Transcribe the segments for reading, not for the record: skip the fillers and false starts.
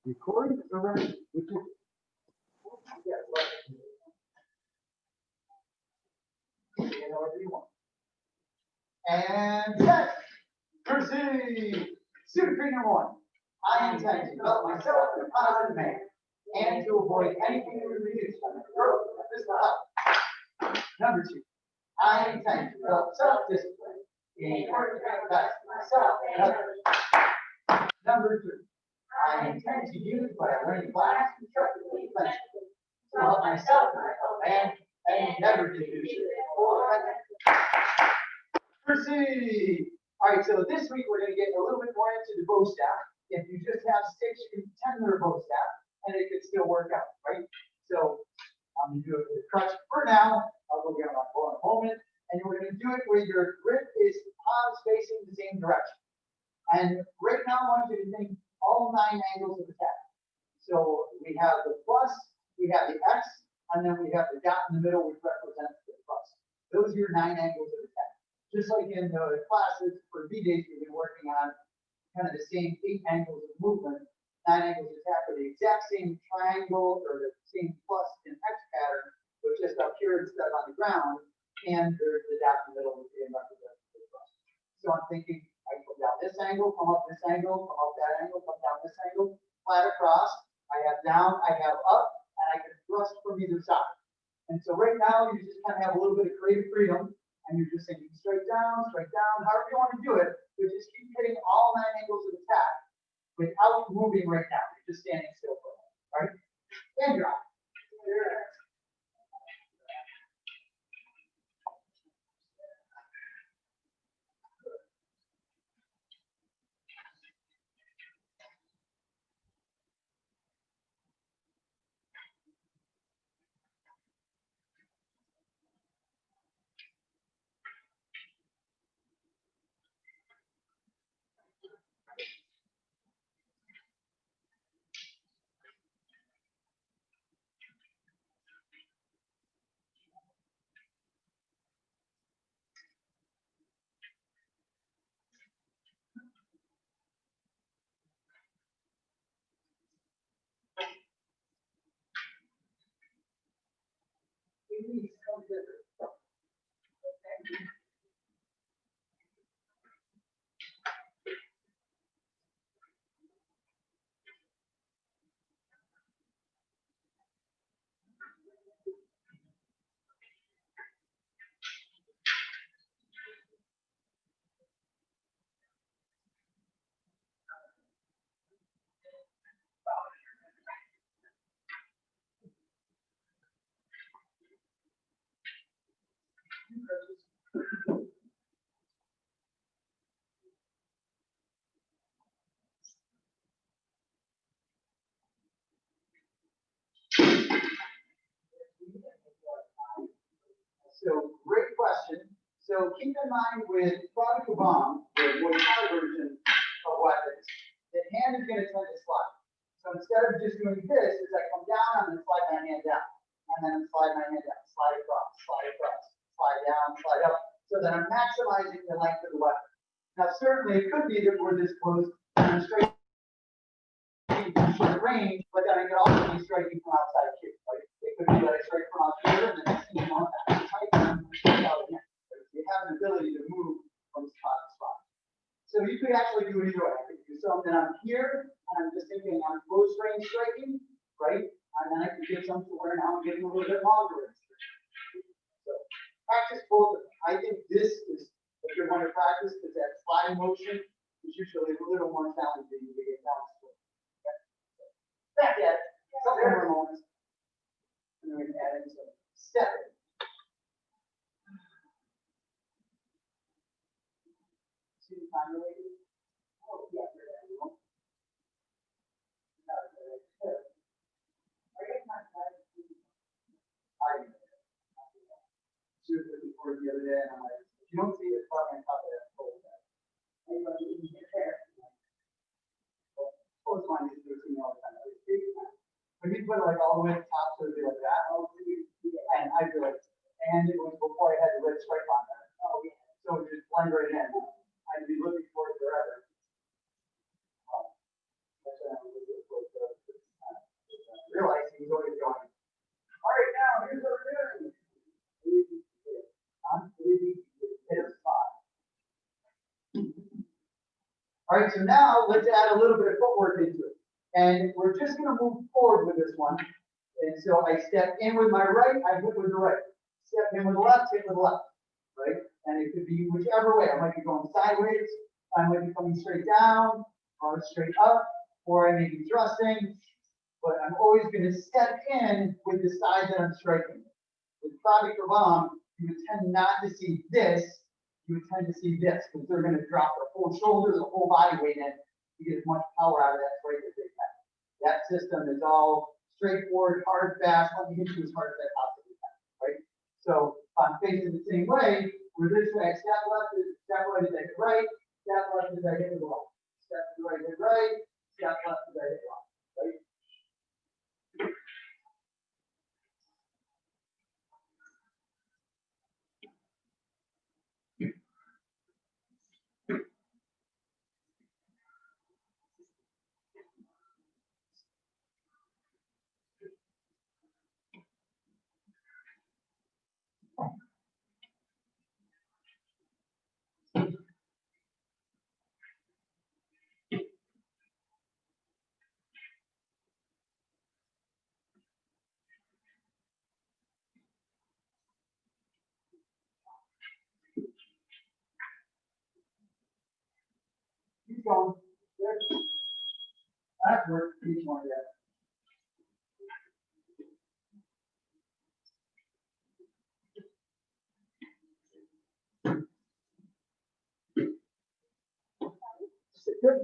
Recording is already, which is, however you want. And set. Proceed. Student training number 1. I intend to develop myself in a positive manner and to avoid anything that would reduce my growth and physical health. Number 2. I intend to develop self-discipline in order to recognize myself and others. Number 3. I intend to use what I learned in class constructively eventually to help myself and my fellow man and never to do Proceed. All right, so this week we're going to get a little bit more into the bow staff. If you just have 6, you can pretend they're a bow staff, and it could still work out, right? So I'm going to do it with a crutch for now. I'll go get my bow in a moment, and we're going to do it where your grip is palms facing the same direction. And right now, I want you to think all 9 angles of attack. So we have the plus, we have the X, and then we have the dot in the middle, which represents the plus. Those are your 9 angles of attack. Just like in the classes for V-Days, we've been working on kind of the same 8 angles of movement. 9 angles of attack are the exact same triangle or the same plus and X pattern, but just up here instead of on the ground. And there's the dot in the middle, which represents the plus. So I'm thinking, I come down this angle, come up this angle, come up that angle, come down this angle, flat across. I have down, I have up, and I can thrust from either side. And so right now, you just kind of have a little bit of creative freedom. And you're just thinking straight down, however you want to do it, but just keep hitting all 9 angles of attack without moving right now. You're just standing still for a moment, right? And drop. Please come visit. So great question. So keep in mind with product bomb, the more high version of weapons, the hand is going to tend to slide. So instead of just doing this, as I come down, I'm going to slide my hand down. And then slide my hand down, slide across, slide down, slide up. So that I'm maximizing the length of the weapon. Now certainly it could be that we're this close and I'm straight short range, but then I could also be striking from outside too. Right? It could be that I strike from out here and then you know, you have an ability to move from spot to spot. So you could actually do it either way. I could do something I'm here, and I'm just thinking I'm close range striking, right? And then I could give some to where now I'm getting a little bit longer range. So practice both. I think this is a good one to practice because that sliding motion is usually a little more challenging to get down to. Okay? Back at some more moments. And then we can add in some stepping. Time related? Oh, yeah, you're right. I shoot it before the other day, and I'm like, if you don't see it, probably on top of that pole. Anybody in here? Well, it's fine, you do it all the time. When you put like all the way to the top, so it'd be like that, and I'd be like, and it was before I had the red stripe on there. Oh, yeah. So it just blend right in. I'd be looking for it forever. That's what I'm looking for forever. right, so now let's add a little bit of footwork into it. And we're just gonna move forward with this one. And so I step in with my right, I hit with the right. Step in with the left, hit with the left, right? And it could be whichever way. I might be going sideways, I might be coming straight down, or straight up, or I may be thrusting, but I'm always gonna step in with the side that I'm striking. With Krav Maga, you would tend not to see this, you would tend to see this, because they're gonna drop their whole shoulders, the whole body weight in to get as much power out of that strike as they can. That system is all straightforward, hard, fast, let me hit you as hard as I possibly can, right? So if I'm facing the same way, we're this way, step left, step right as I hit right, step left as I hit the left, step to the right, hit right, step left as I hit left, right? Keep going. Good. That works. Keep more yet. Good.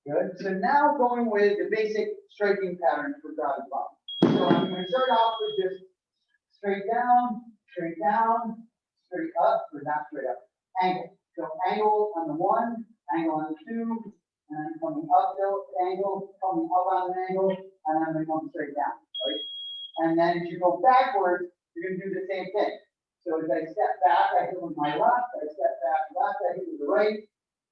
Good. So now going with the basic striking patterns for Krav Maga. So I'm going to start off with just straight down, straight up, or not straight up, angle. So angle on the one, angle on the two, and then coming uphill angle, coming up on an angle, and then I'm going straight down, right? And then as you go backwards, you're going to do the same thing. So as I step back, I hit with my left, I step back left, I hit with the right,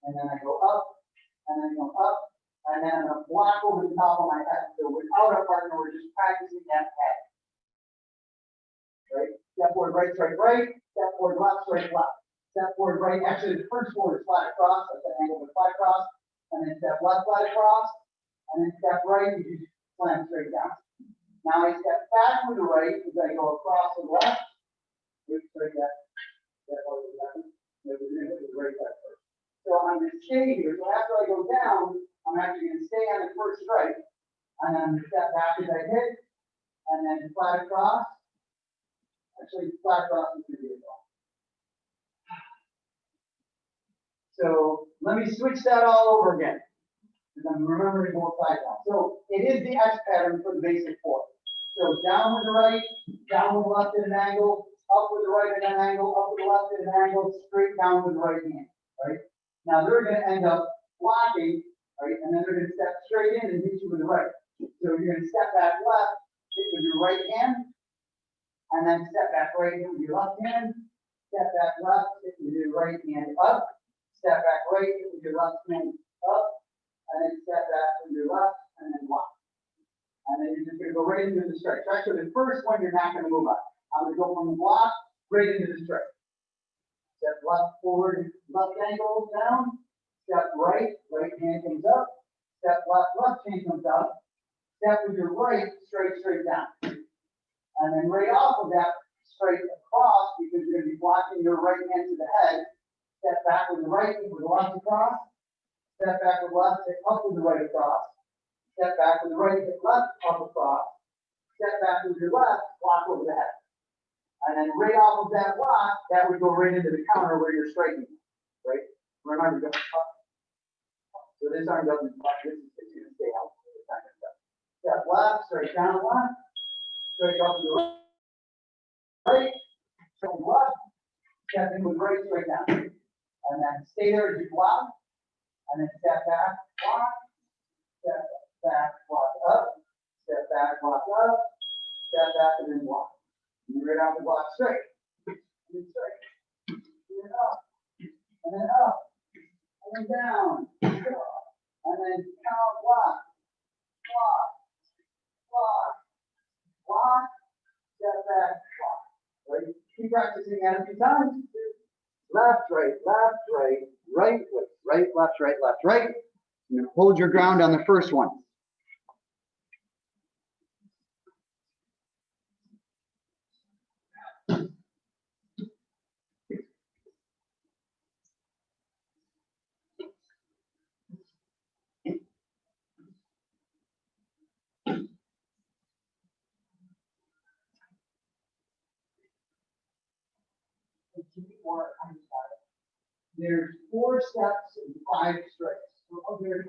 and then I go up, and then go up, and then I'm going to block over the top of my head. So without a partner, we're just practicing that head. Right? Step forward, right, strike right, step forward, left, strike left. Step forward, right, actually the first forward is flat across, that's the angle with flat across, and then step left, flat across, and then step right, you just slam straight down. Now I step back with the right as I go across the left, straight that, step over the left, maybe the right side first. So I'm going to stay here. So after I go down, I'm actually going to stay on the first strike, and then I'm going to step back as I hit, and then flat across. Actually, flat across is going to be a ball. So let me switch that all over again, because I'm remembering both sides now. So it is the X pattern for the basic four. So down with the right, down with the left at an angle, up with the right at an angle, up with the left at an angle, straight down with the right hand, right? Now they're going to end up blocking, right? And then they're going to step straight in and hit you with the right. So you're going to step back left, hit with your right hand, and then step back right hit with your left hand, step back left, hit with your right hand up, step back right, hit with your left hand up, and then step back with your left, and then block. And then you're just going to go right into the strike. So actually the first one you're not going to move on. I'm going to go from the block right into the strike. Step left forward, left angle down. Step right, right hand comes up. Step left, left hand comes up. Step with your right, straight down. And then right off of that, straight across, because you're going to be blocking your right hand to the head. Step back with the right, with the left across. Step back with left, hit up with the right across. Step back with the right, hit left, up across. Step back with your left, block over the head. And then right off of that block, that would go right into the counter where you're striking, right? Remember, go up. So this arm doesn't block, this is going to stay out. It's not going to go. step left, straight down left, straight up to the right, straight left, step in with right, straight down. And then stay there as you block, and then step back, block, step back, block up, step back, block up, step back, and then block. And right out the block straight. And straight. And then up. And then up. And then down. And then count, block, block, block, block, step back, block. Right? Keep practicing that a few times. Left, right, right, right, left, right. You're going to hold your ground on the first one. There's 4 steps and 5 strikes. Oh, very nice.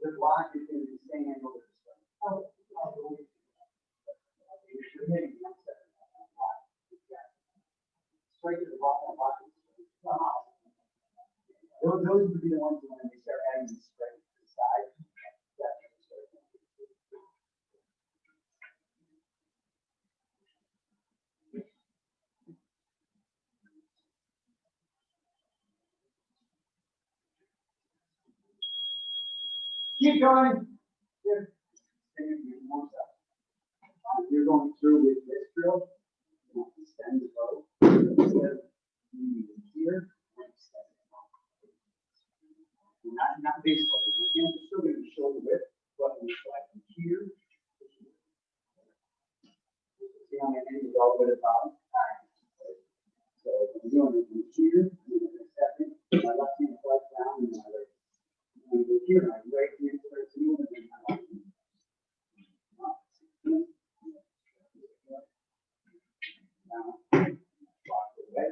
The block is going to be staying over the strike. Straight to the block and block. Those would be the ones when they start adding the straight to the side. Keep going. You're going through with this drill. You want to extend the bow. Instead of here, extend it. Not baseball. Your hands are still going to be shoulder width, but when you slide from here. See how my hand is all the way to the bottom? So I'm doing it from here, and then I'm stepping. My left hand flies down, and my right. I'm going to go here, my right hand starts to move, and then my left hand. Now, walk away.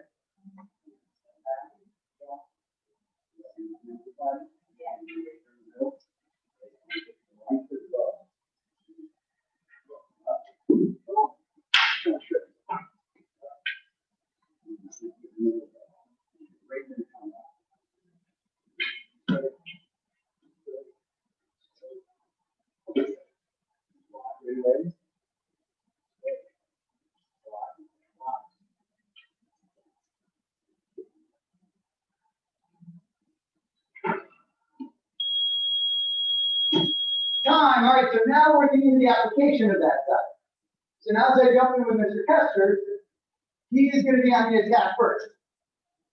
Time. All right, so now we're getting the application of that stuff. So now as I jump in with Mr. Kester, he is going to be on the attack first.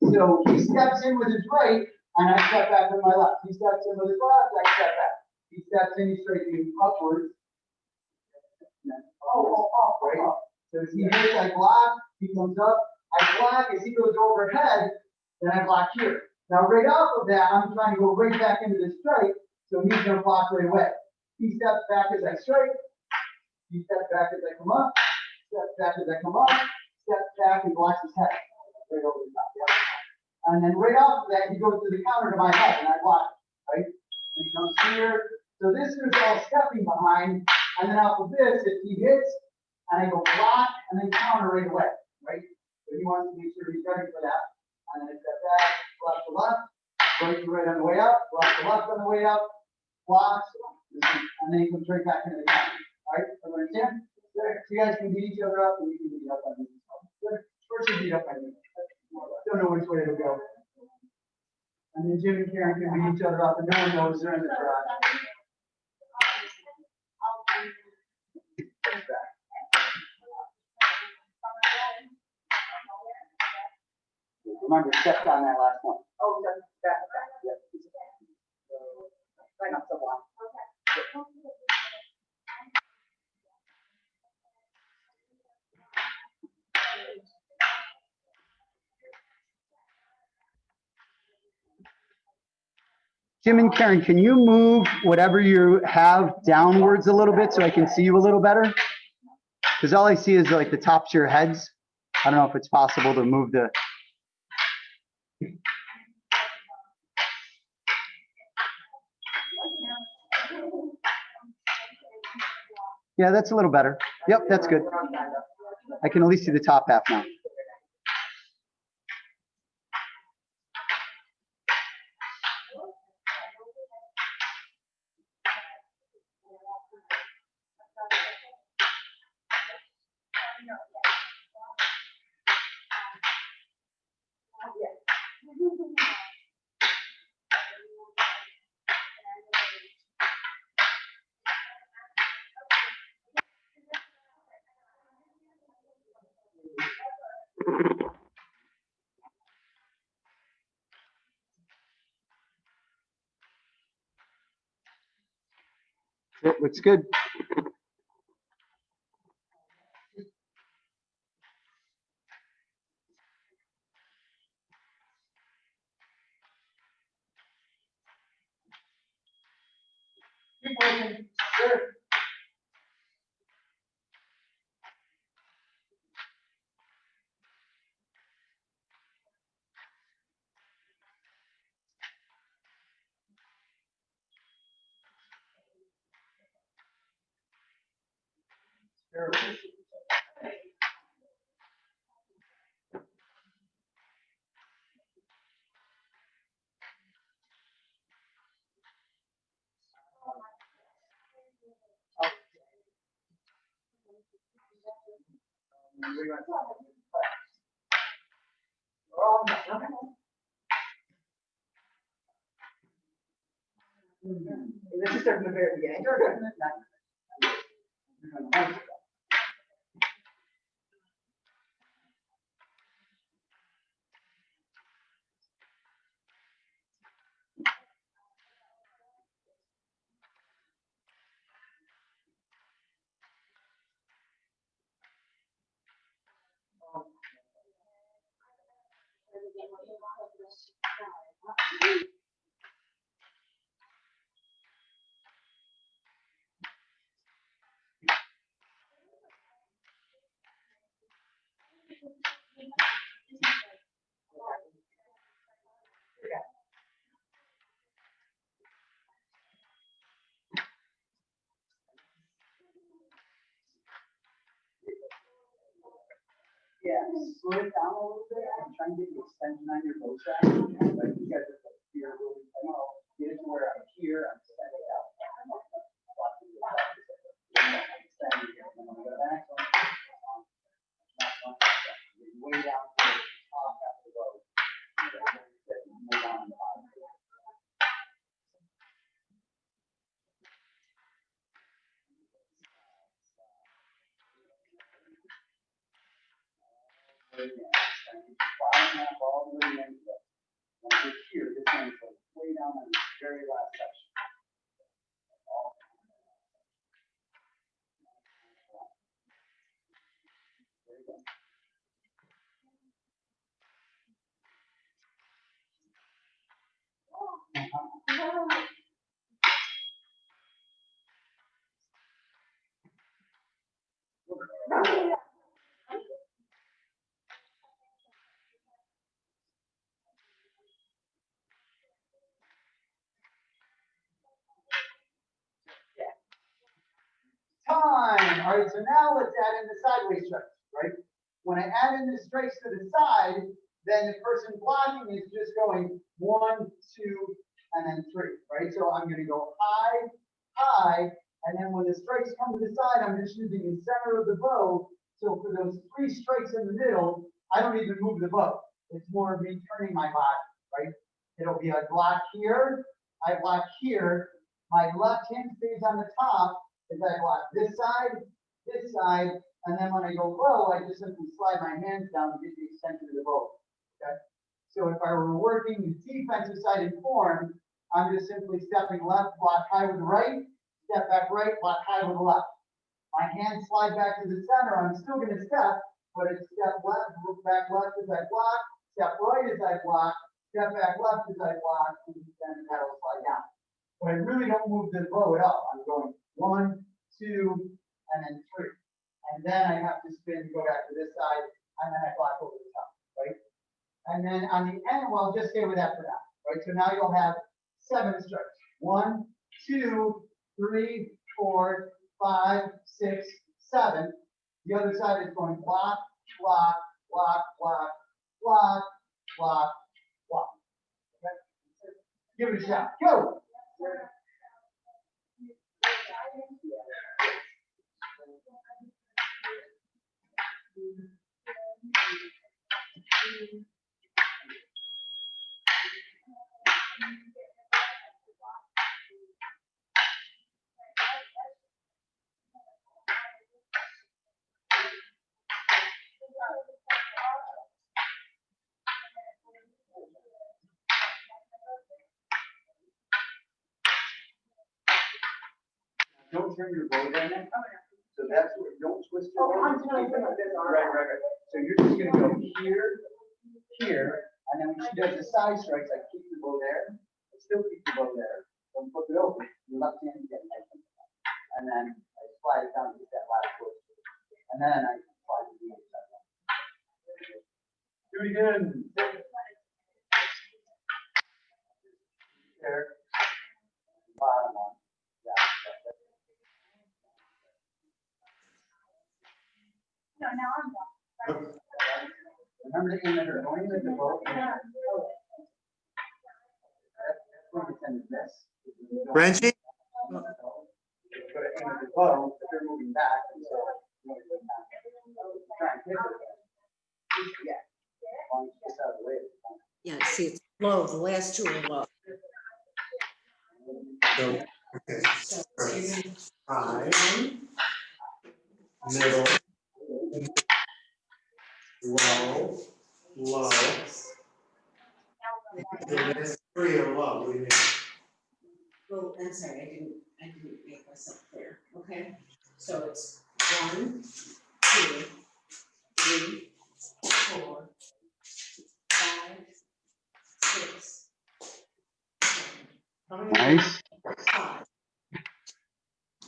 So he steps in with his right, and I step back with my left. He steps in with his left, I step back. He steps in, he's striking upwards. Right? So as he hits, I block, he comes up, I block, as he goes overhead, then I block here. Now right off of that, I'm trying to go right back into the strike, so he's going to block right away. He steps back as I strike, he steps back as I come up, steps back as I come up, steps back and blocks his head. Right over the top. Yep. And then right off of that, he goes to the counter to my head, and I block it, right? And he comes here. So this is all stepping behind, and then off of this, if he hits, and I go block, and then counter right away, right? So he wants to make sure he's ready for that. And then I step back, block the left, right to right on the way up, block the left on the way up, blocks, and then he comes right back into the counter. All right, everybody understand? Good. So you guys can beat each other up, and you can beat up on me. Good. First you beat up on me. Don't know which way it'll go. And then Jim and Karen can beat each other up, and no one knows they're in the garage. Remember, step on that last one. Oh, that. Right up the wall. Jim and Karen, can you move whatever you have downwards a little bit so I can see you a little better? Because all I see is like the tops of your heads. I don't know if it's possible to move the. Yeah, that's a little better. Yep, that's good. I can at least see the top half now. It looks good. Keep working. Good. This is starting from the very beginning. Yeah, slow it down a little bit and try and get the extension on your bow strap. Like you guys are here really, get it to where I'm here, I'm setting it out. Extend it here, and then I'm gonna go back on. Way down to the top half of the bow. Move on the bottom. Bottom half all the way into it. Once you're here, this one's like way down on the very last section. There you go. Time. All right, so now let's add in the sideways strikes, right? When I add in the strikes to the side, then the person blocking is just going 1, 2, and then 3, right? So I'm going to go high, high, and then when the strikes come to the side, I'm just using the center of the bow. So for those 3 strikes in the middle, I don't even move the bow. It's more of me turning my body, right? It'll be a block here, I block here, my left hand stays on the top as I block this side, and then when I go low, I just simply slide my hands down to get the extension of the bow. Okay? So if I were working the defensive side in form, I'm just simply stepping left, block high with the right, step back right, block high with the left. My hands slide back to the center, I'm still gonna step, but it's step left, look back left as I block, step right as I block, step back left as I block, and then the paddle slide down. But I really don't move the bow at all. I'm going 1, 2, and then 3. And then I have to spin, go back to this side, and then I block over the top, right? And then on the end, well, just stay with that for now, right? So now you'll have 7 strikes. 1, 2, 3, 4, 5, 6, 7. The other side is going block, block, block, block, block, block, block. Okay? Give it a shot. Go! Don't turn your bow down. So that's what, don't twist your bow. Right. So you're just gonna go here, here, and then when she does the side strikes, I keep the bow there. I still keep the bow there. Don't flip it over. Your left hand again. And then I slide it down to that last twist. And then I slide it to the other side. Do it again. There. Bottom one. No, now I'm done. Remember to aim at her, don't aim at the bow. That's what we tend to miss. Frenchie? But aim at the bow, but they're moving back, and so. Try and hit it. Yeah. As long as it gets out of the way. Yeah, see, it's low, the last two are low. So, okay. So you're gonna- High, middle, low, low. The last 3 are low, what do you mean? Well, I'm sorry, I didn't make myself clear, okay? So it's 1, 2, 3, 4, 5, 6, 7. How many? Nice. 5.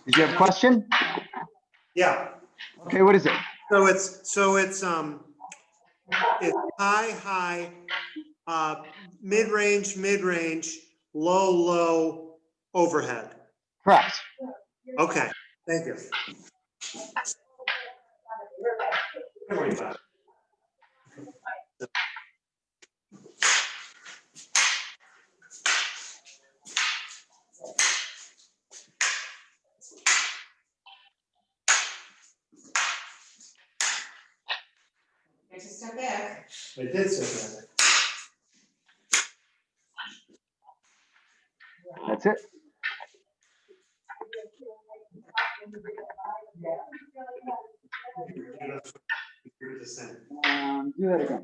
Did you have a question? Yeah, Okay, what is it? so it's high, mid-range, low, overhead. Correct. Okay, thank you. Don't worry about it. Take a step back. I did say that. That's it. You're the same. Do that again.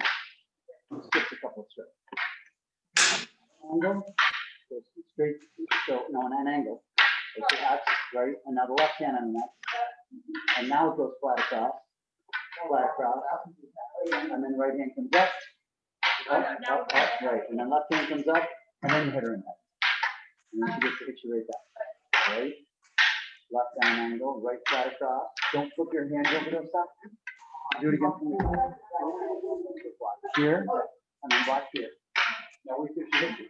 Skip a couple of strokes. Angle, goes straight, so, no, on an angle. It's the X, right, and now the left hand on the X. And now it goes flat across, and then right hand comes up, up, right, and then left hand comes up, and then you hit her in that. And then she gets to hit you right back, right? Left on an angle, right flat across, don't flip your hands over those sides. Do it again from the block here, and then block here. Now we should hit you.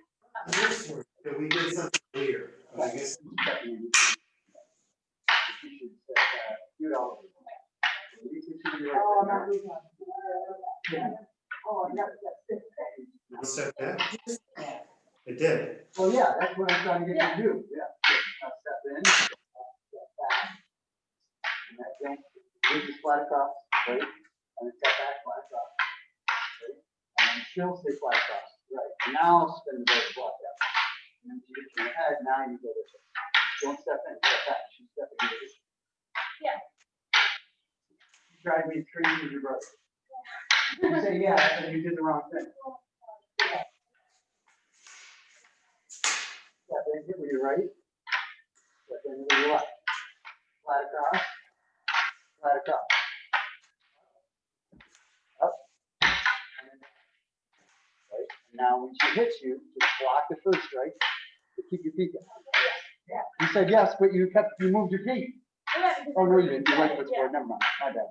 This one, that we did something weird, I guess. You should do it all. Oh, I'm not losing. Oh, You said that? Yeah. It did. Well, yeah, that's what I'm trying to get you to do, yeah. Now step in, step back. And that thing, you just flat across, right? And then step back, flat across, right? And then still stay flat across, right? And now spin the boat block out. And then you get your head, now you go this way. Don't step in, step back, she's stepping into this. Yeah. You drive me crazy with your brother. You say yeah, and you did the wrong thing. Step in here with your right. Step in with your left. Flat across. Flat across. Up. And then right. And now when she hits you, just block the first strike. To keep your feet down. Yeah. You said yes, but you moved your feet. Oh, no, you didn't. You right foot forward. Never mind. My bad.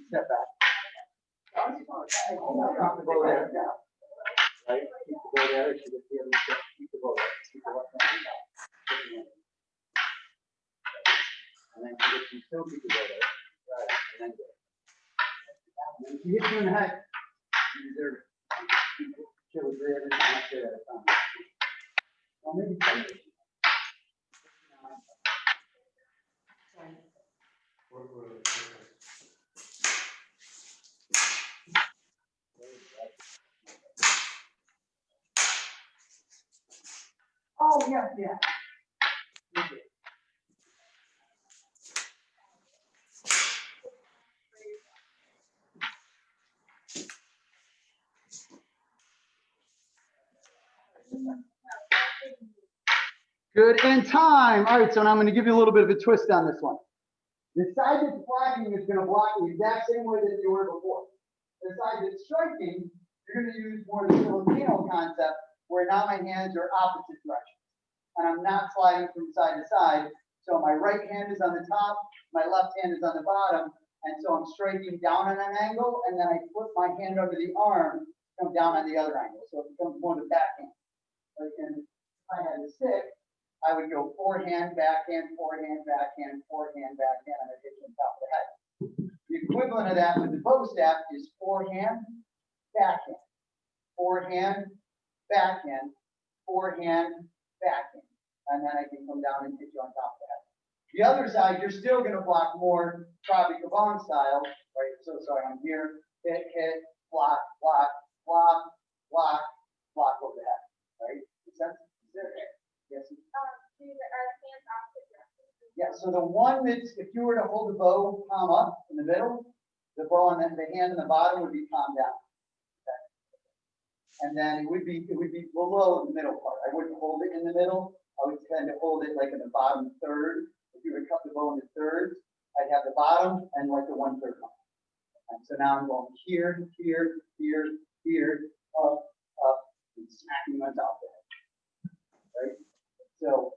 Step back. Keep the bow there. Right? Keep the bow there. She gets the other step. Keep the bow there. Keep the left hand out. And then she gets you still keep the bow there. Right. And then go. And then if she hits you in the head, you deserve it. Kill the every time I say that at a time. Well, maybe 10 years. Sorry. Oh, yeah, yeah. Good in time. All right, so now I'm going to give you a little bit of a twist on this one. The side that's blocking is going to block the exact same way that you were before. The side that's striking, you're going to use more of the Filipino concept, where now my hands are opposite directions. And I'm not sliding from side to side. So my right hand is on the top, my left hand is on the bottom, and so I'm striking down on an angle, and then I put my hand under the arm, come down on the other angle. So it becomes more the backhand. Like, and if I had a stick, I would go forehand, backhand, forehand, backhand, forehand, backhand, and I'd hit you on top of the head. The equivalent of that with the bow staff is forehand, backhand, forehand, backhand, forehand, backhand. And then I can come down and hit you on top of the head. The other side, you're still going to block more Krabi Kabong style, right? So sorry, I'm here, hit, block, block, block, block, block over the head, right? Makes sense? Is there? Yes. Yeah, so the one that's, if you were to hold the bow palm up in the middle, the bow on the hand in the bottom would be palm down. Okay. And then it would be below the middle part. I wouldn't hold it in the middle. I would tend to hold it like in the bottom third. If you would cut the bow into thirds, I'd have the bottom and like the 1/3 one. And so now I'm going here, here, here, here, up, and smacking on top of it. Right? So,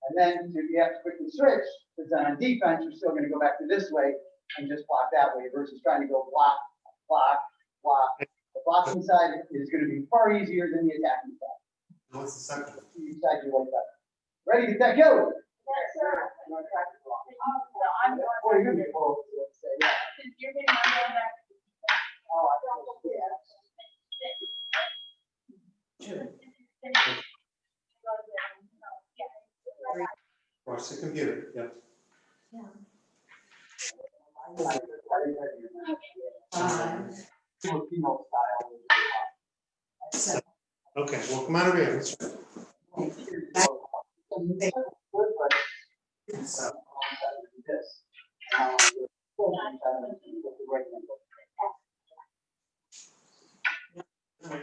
and then if you have to quickly switch, because then on defense, you're still going to go back to this way and just block that way versus trying to go block, block, block. The blocking side is going to be far easier than the attacking side. What's the second? Each side you like better. Ready, get that go. Yes, sir. You want to track it along? No, I'm going. Or you're going to be both, let's say, yeah. You're getting my going back. Oh, I thought, yeah. Watch the computer, yep. Filipino style. So, Okay, well, come on over here. Let's try. So,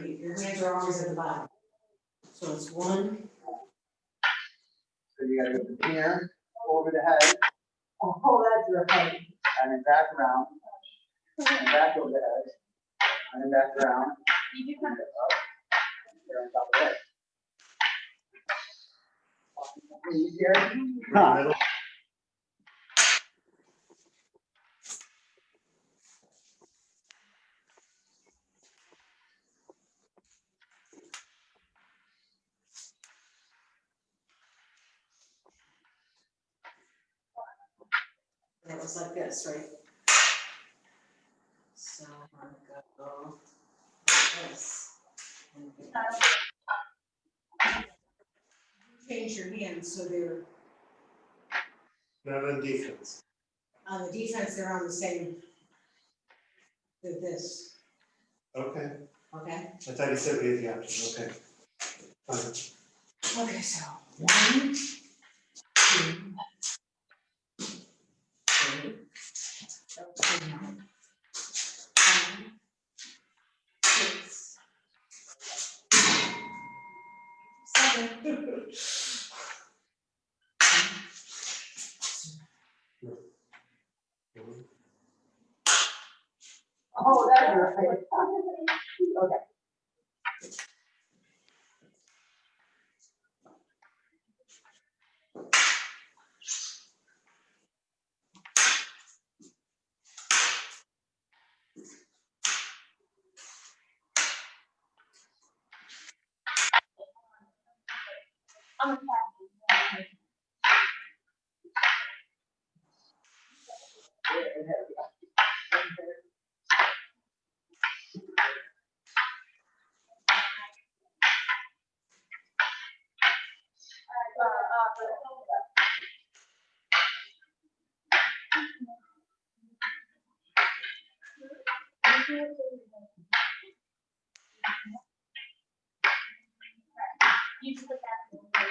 your hands are always at the bottom. So it's 1, So you gotta go from here, over the head, Oh, that's right. and then back around, and back over the head, and then back around, You do and come. then up, and on top of the head. Easier. we're in the middle. and it was like this, right? So I'm gonna go like this. And change your hands so they're, Not on defense. on the defense, they're on the same with this, Okay, okay? I thought you said we had the option, okay. Okay, so 1, 2, 3, 4, 5, 6, 7. Oh, that's right. Okay. I'm a You just put that in the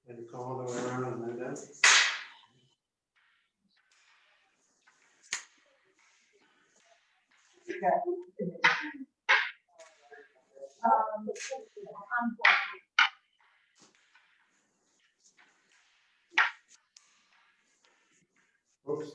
And go all the way around and like that. I'm Oops.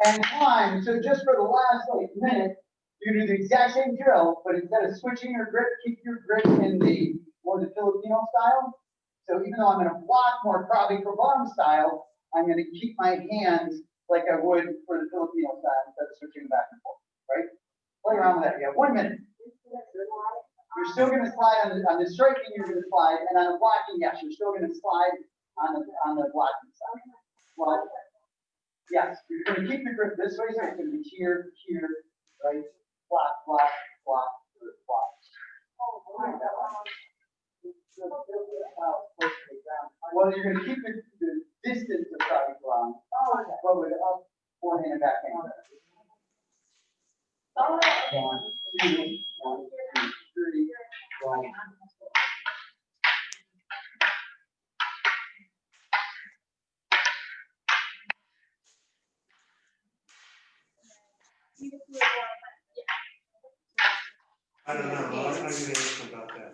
And time, so just for the last like minute, you do the exact same drill, but instead of switching your grip, keep your grip in the more the Filipino style. So even though I'm gonna block more Krabi Kabam style, I'm gonna keep my hands like I would for the Filipino style instead of switching back and forth, right? Play around with that, you have 1 minute. You're still gonna slide on the striking, you're gonna slide, and on the blocking, yes, you're still gonna slide on the blocking side. Well, yes, you're gonna keep your grip this way, so it's gonna be here, here, right? Block, block, block, block. Well, you're gonna keep the distance of Krabi Kabam. Oh, okay. Well, with up, forehand and backhand. 1, 2, 1, 2, 3, 1. I don't know, I'm gonna ask him about that.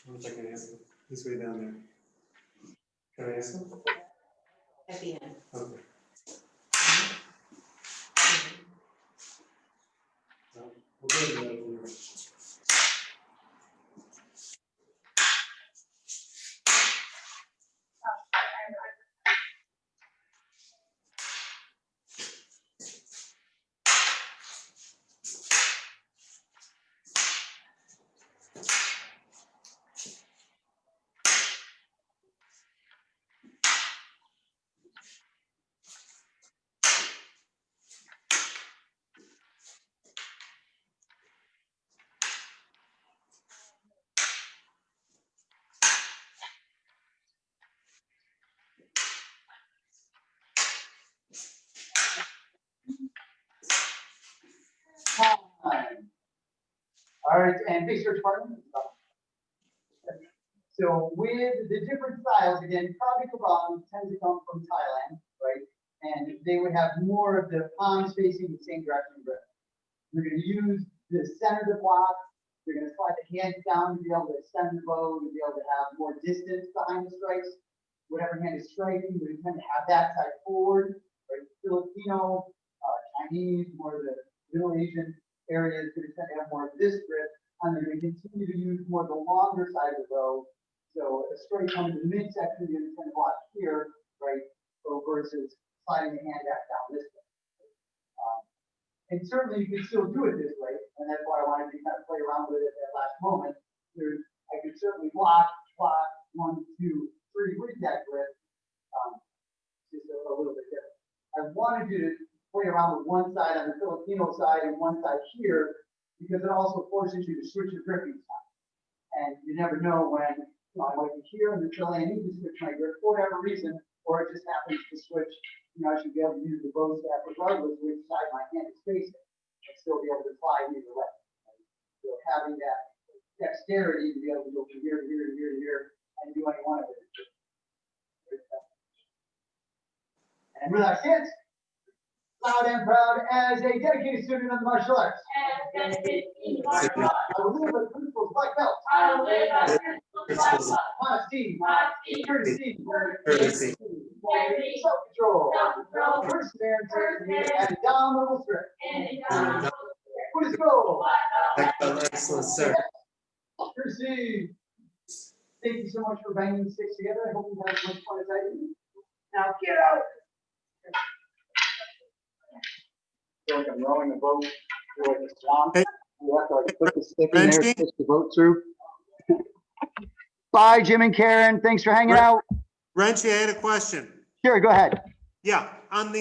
One second, ask him. He's way down there. Can I ask him? At the end. Okay. We'll go to the other one. Time. All right, and big search partner. So with the different styles, again, Krabi Kabam tends to come from Thailand, right? and they would have more of the palms facing the same direction grip. You're gonna use the center to block. You're gonna slide the hands down to be able to extend the bow, to be able to have more distance behind the strikes. Whatever hand is striking, we tend to have that side forward, right? Filipino, Chinese, more of the Middle Asian areas, we tend to have more of this grip, and they're gonna continue to use more of the longer side of the bow. So a strike coming to the midsection, you're gonna tend to block here, right? So versus sliding the hand back down this way. And certainly you can still do it this way, and that's why I wanted to kind of play around with it at that last moment. I could certainly block, 1, 2, 3 with that grip, just a little bit different. I wanted you to play around with one side on the Filipino side and one side here, because it also forces you to switch your gripping time. And you never know when, I might be here and the Chilean needs to switch my grip for whatever reason, or it just happens to switch. I should be able to use the bow staff regardless of which side my hand is facing, and still be able to slide either way. So having that dexterity to be able to go from here to here to here to here and do any one of it. And with our kids, loud and proud as a dedicated student of the martial arts. And dedicated in martial arts. I will live with principles like belt. I will live by principles like Honesty, honesty, courtesy, Courtesy. integrity, self-control, self-control, perseverance, perseverance, and indomitable spirit. and indomitable What is goal? Excellent, sir. Proceed. Thank you so much for banging the sticks together. I hope you had as much fun as I did. Now get out. I feel like I'm rowing a boat through like a swamp. Hey. You have to like put the stick in there, Frenchie? push the boat through. Bye, Jim and Karen. Thanks for hanging Right. out. Renchi, I had a question. Sure, go ahead. Yeah, on the